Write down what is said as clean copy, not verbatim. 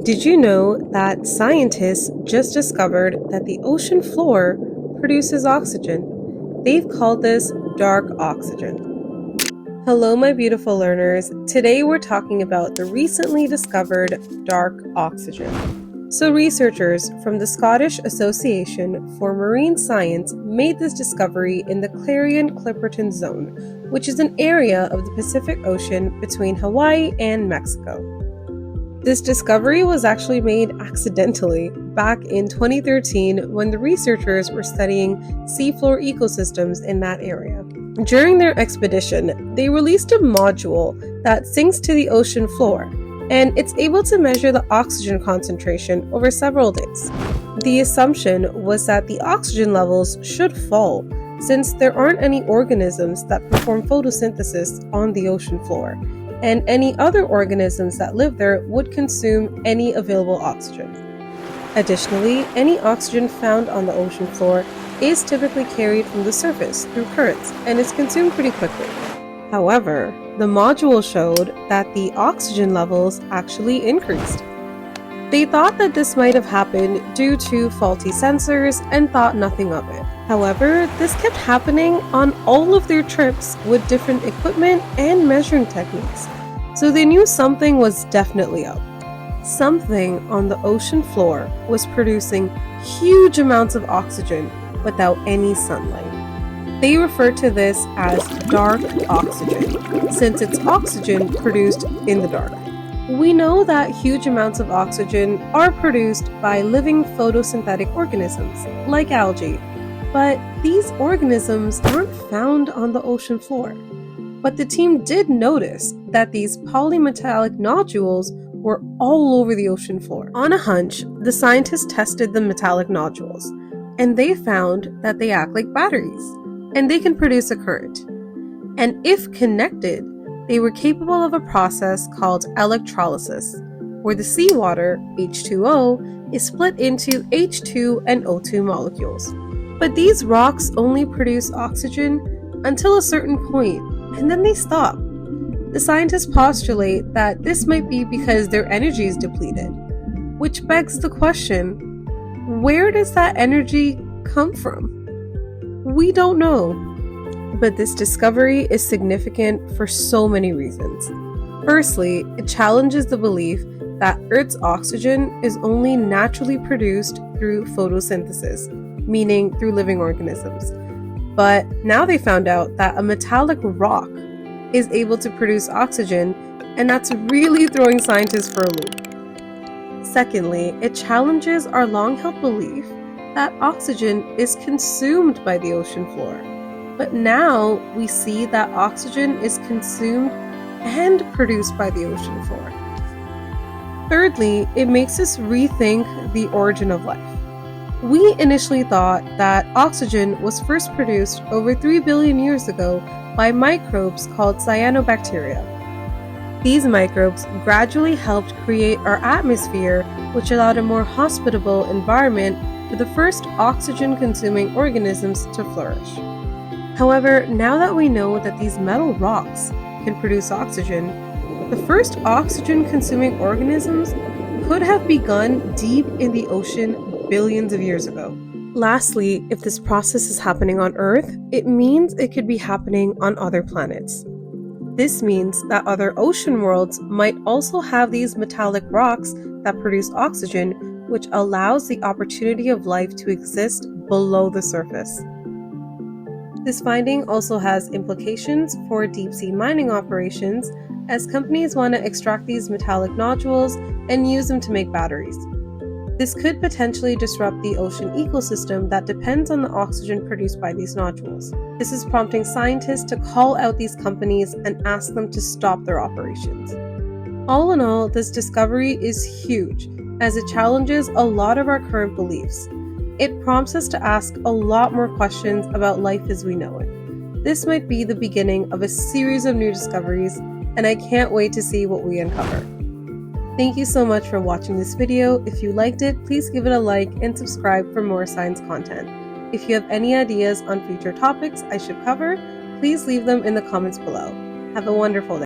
Did you know that scientists just discovered that the ocean floor produces oxygen? They've called this dark oxygen. Hello, my beautiful learners. Today we're talking about the recently discovered dark oxygen. So, researchers from the Scottish Association for Marine Science made this discovery in the Clarion-Clipperton Zone, which is an area of the Pacific Ocean between Hawaii and Mexico. This discovery was actually made accidentally back in 2013 when the researchers were studying seafloor ecosystems in that area. During their expedition, they released a module that sinks to the ocean floor, and it's able to measure the oxygen concentration over several days. The assumption was that the oxygen levels should fall since there aren't any organisms that perform photosynthesis on the ocean floor, and any other organisms that live there would consume any available oxygen. Additionally, any oxygen found on the ocean floor is typically carried from the surface through currents and is consumed pretty quickly. However, the module showed that the oxygen levels actually increased. They thought that this might have happened due to faulty sensors and thought nothing of it. However, this kept happening on all of their trips with different equipment and measuring techniques, so they knew something was definitely up. Something on the ocean floor was producing huge amounts of oxygen without any sunlight. They refer to this as dark oxygen, since it's oxygen produced in the dark. We know that huge amounts of oxygen are produced by living photosynthetic organisms, like algae, but these organisms aren't found on the ocean floor. But the team did notice that these polymetallic nodules were all over the ocean floor. On a hunch, the scientists tested the metallic nodules, and they found that they act like batteries, and they can produce a current. And if connected, they were capable of a process called electrolysis, where the seawater, H2O, is split into H2 and O2 molecules. But these rocks only produce oxygen until a certain point, and then they stop. The scientists postulate that this might be because their energy is depleted, which begs the question, where does that energy come from? We don't know. But this discovery is significant for so many reasons. Firstly, it challenges the belief that Earth's oxygen is only naturally produced through photosynthesis, meaning through living organisms. But now they found out that a metallic rock is able to produce oxygen, and that's really throwing scientists for a loop. Secondly, it challenges our long-held belief that oxygen is consumed by the ocean floor. But now we see that oxygen is consumed and produced by the ocean floor. Thirdly, it makes us rethink the origin of life. We initially thought that oxygen was first produced over 3 billion years ago by microbes called cyanobacteria. These microbes gradually helped create our atmosphere, which allowed a more hospitable environment for the first oxygen-consuming organisms to flourish. However, now that we know that these metal rocks can produce oxygen, the first oxygen-consuming organisms could have begun deep in the ocean billions of years ago. Lastly, if this process is happening on Earth, it means it could be happening on other planets. This means that other ocean worlds might also have these metallic rocks that produce oxygen, which allows the opportunity of life to exist below the surface. This finding also has implications for deep-sea mining operations, as companies want to extract these metallic nodules and use them to make batteries. This could potentially disrupt the ocean ecosystem that depends on the oxygen produced by these nodules. This is prompting scientists to call out these companies and ask them to stop their operations. All in all, this discovery is huge, as it challenges a lot of our current beliefs. It prompts us to ask a lot more questions about life as we know it. This might be the beginning of a series of new discoveries, and I can't wait to see what we uncover. Thank you so much for watching this video. If you liked it, please give it a like and subscribe for more science content. If you have any ideas on future topics I should cover, please leave them in the comments below. Have a wonderful day.